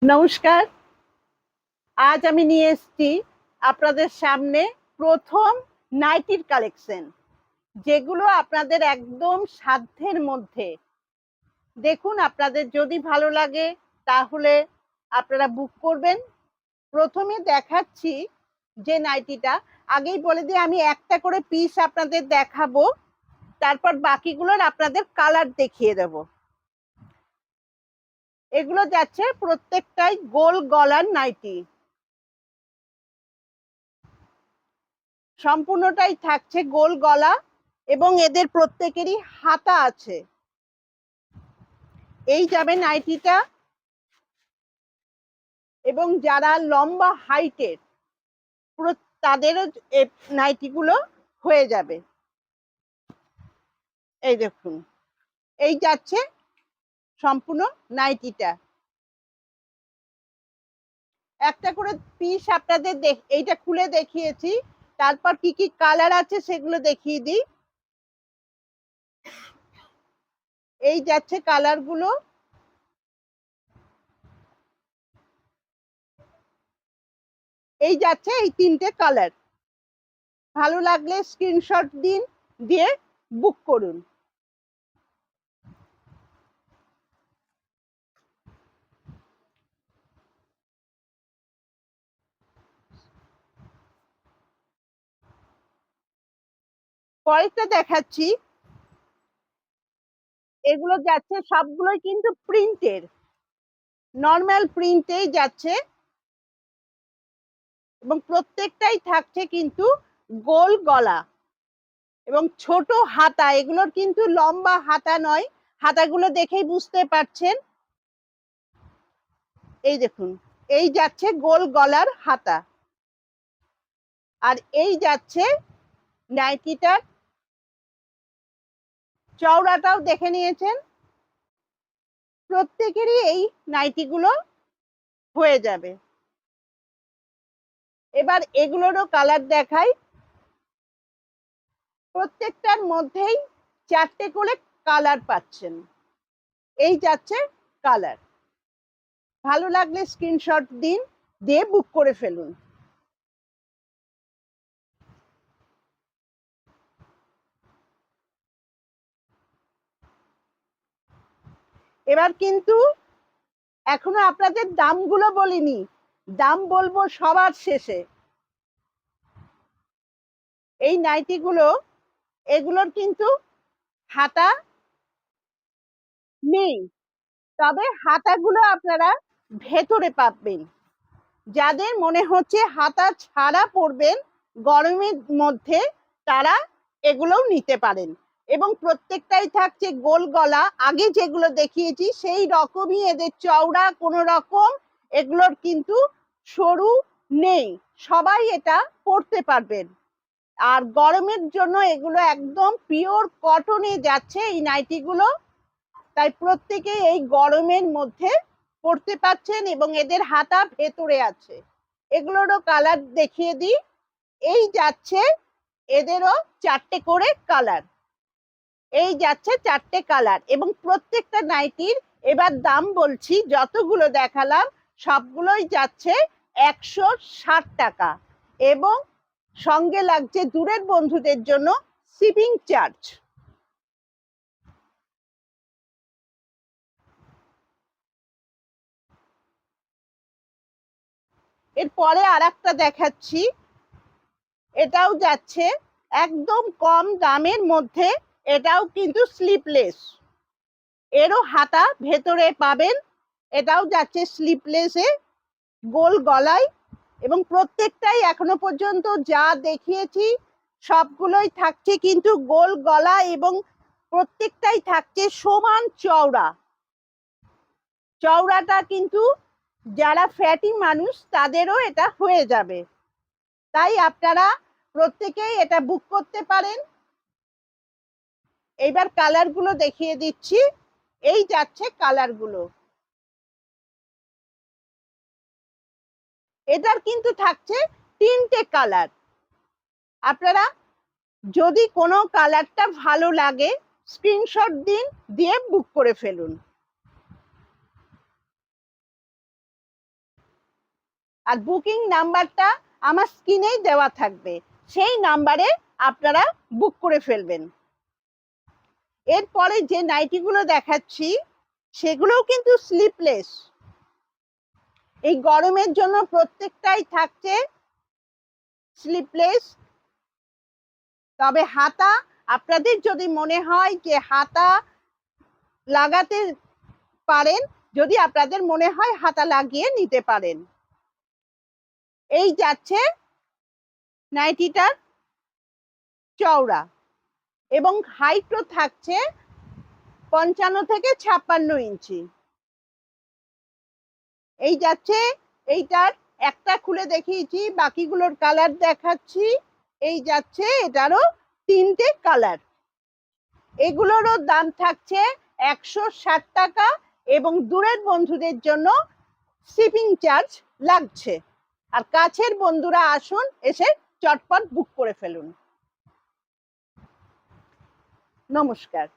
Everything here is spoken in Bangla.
নমস্কার। আজ আমি নিয়ে এসেছি আপনাদের সামনে প্রথম নাইটির কালেকশন, যেগুলো আপনাদের একদম সাধ্যের মধ্যে। দেখুন, আপনাদের যদি ভালো লাগে তাহলে আপনারা বুক করবেন। প্রথমে দেখাচ্ছি যে নাইটিটা, আগেই বলে দিই আমি একটা করে পিস আপনাদের দেখাবো, তারপর বাকিগুলোর আপনাদের কালার দেখিয়ে দেব। এগুলো যাচ্ছে প্রত্যেকটাই গোল গলার নাইটি, সম্পূর্ণটাই থাকছে গোল গলা এবং এদের প্রত্যেকেরই হাতা আছে। এই যাবে নাইটিটা, এবং যারা লম্বা হাইটের তাদেরও নাইটিগুলো হয়ে যাবে। এই দেখুন, এই যাচ্ছে সম্পূর্ণ নাইটিটা। একটা করে পিস আপনাদের এইটা খুলে দেখিয়েছি, তারপর কি কি কালার আছে সেগুলো দেখিয়ে দিই। এই যাচ্ছে কালারগুলো, এই যাচ্ছে এই তিনটে কালার। ভালো লাগলে স্ক্রিনশট দিন, দিয়ে বুক করুন। পরেরটা দেখাচ্ছি, এগুলো যাচ্ছে সবগুলোই কিন্তু প্রিন্টের, নর্মাল প্রিন্টেই যাচ্ছে, এবং প্রত্যেকটাই থাকছে কিন্তু গোল গলা এবং ছোট হাতা। এগুলোর কিন্তু লম্বা হাতা নয়, হাতাগুলো দেখেই বুঝতে পারছেন। এই দেখুন, এই যাচ্ছে গোল গলার হাতা, আর এই যাচ্ছে নাইটিটার চওড়াটাও দেখে নিয়েছেন। প্রত্যেকেরই এই নাইটিগুলো হয়ে যাবে। এবার এগুলোরও কালার দেখাই। প্রত্যেকটার মধ্যেই চারটে করে কালার পাচ্ছেন। এই যাচ্ছে কালার। ভালো লাগলে স্ক্রিনশট দিন, দিয়ে বুক করে ফেলুন। এবার কিন্তু এখনো আপনাদের দামগুলো বলিনি, দাম বলবো সবার শেষে। এই নাইটিগুলো, এগুলোর কিন্তু হাতা নেই, তবে হাতাগুলো আপনারা ভেতরে পাবেন। যাদের মনে হচ্ছে হাতা ছাড়া পরবেন গরমের মধ্যে, তারা এগুলোও নিতে পারেন। এবং প্রত্যেকটাই থাকছে গোল গলা, আগে যেগুলো দেখিয়েছি সেই রকমই এদের চওড়া, কোনো রকম এগুলোর কিন্তু সরু নেই, সবাই এটা পরতে পারবেন। আর গরমের জন্য এগুলো একদম পিওর কটনে যাচ্ছে এই নাইটিগুলো, তাই প্রত্যেকেই এই গরমের মধ্যে পরতে পারছেন, এবং এদের হাতা ভেতরে আছে। এগুলোরও কালার দেখিয়ে দিই। এই যাচ্ছে এদেরও চারটে করে কালার, এই যাচ্ছে চারটে কালার, এবং প্রত্যেকটা নাইটির এবার দাম বলছি, যতগুলো দেখালাম সবগুলোই যাচ্ছে 160 টাকা, এবং সঙ্গে লাগছে দূরের বন্ধুদের জন্য শিপিং চার্জ। এরপরে আর একটা দেখাচ্ছি, এটাও যাচ্ছে একদম কম দামের মধ্যে, এটাও কিন্তু স্লিপলেস, এরও হাতা ভেতরে পাবেন। এটাও যাচ্ছে স্লিপলেসে, গোল গলায়, এবং প্রত্যেকটাই এখনো পর্যন্ত যা দেখিয়েছি সবগুলোই থাকছে কিন্তু গোল গলা, এবং প্রত্যেকটাই থাকছে সমান চওড়া। চওড়াটা কিন্তু যারা ফ্যাটি মানুষ তাদেরও এটা হয়ে যাবে, তাই আপনারা প্রত্যেকেই এটা বুক করতে পারেন। এইবার কালারগুলো দেখিয়ে দিচ্ছি। এই যাচ্ছে কালারগুলো, এটার কিন্তু থাকছে তিনটে কালার। আপনারা যদি কোনো কালারটা ভালো লাগে স্ক্রিনশট দিন, দিয়ে বুক করে ফেলুন। আর বুকিং নাম্বারটা আমার স্ক্রিনেই দেওয়া থাকবে, সেই নাম্বারে আপনারা বুক করে ফেলবেন। এরপরে যে নাইটিগুলো দেখাচ্ছি সেগুলোও কিন্তু স্লিপলেস। এই গরমের জন্য প্রত্যেকটাই থাকছে স্লিপলেস। তবে হাতা আপনাদের যদি মনে হয় যে হাতা লাগাতে পারেন, যদি আপনাদের মনে হয় হাতা লাগিয়ে নিতে পারেন। এই যাচ্ছে নাইটিটার চওড়া এবং হাইটও থাকছে 55 থেকে 56 ইঞ্চি। এই যাচ্ছে, এইটার একটা খুলে দেখিয়েছি, বাকিগুলোর কালার দেখাচ্ছি। এই যাচ্ছে, এটারও 3টে কালার। এগুলোরও দাম থাকছে 160 টাকা এবং দূরের বন্ধুদের জন্য শিপিং চার্জ লাগছে। আর কাছের বন্ধুরা আসুন, এসে চটপট বুক করে ফেলুন। নমস্কার।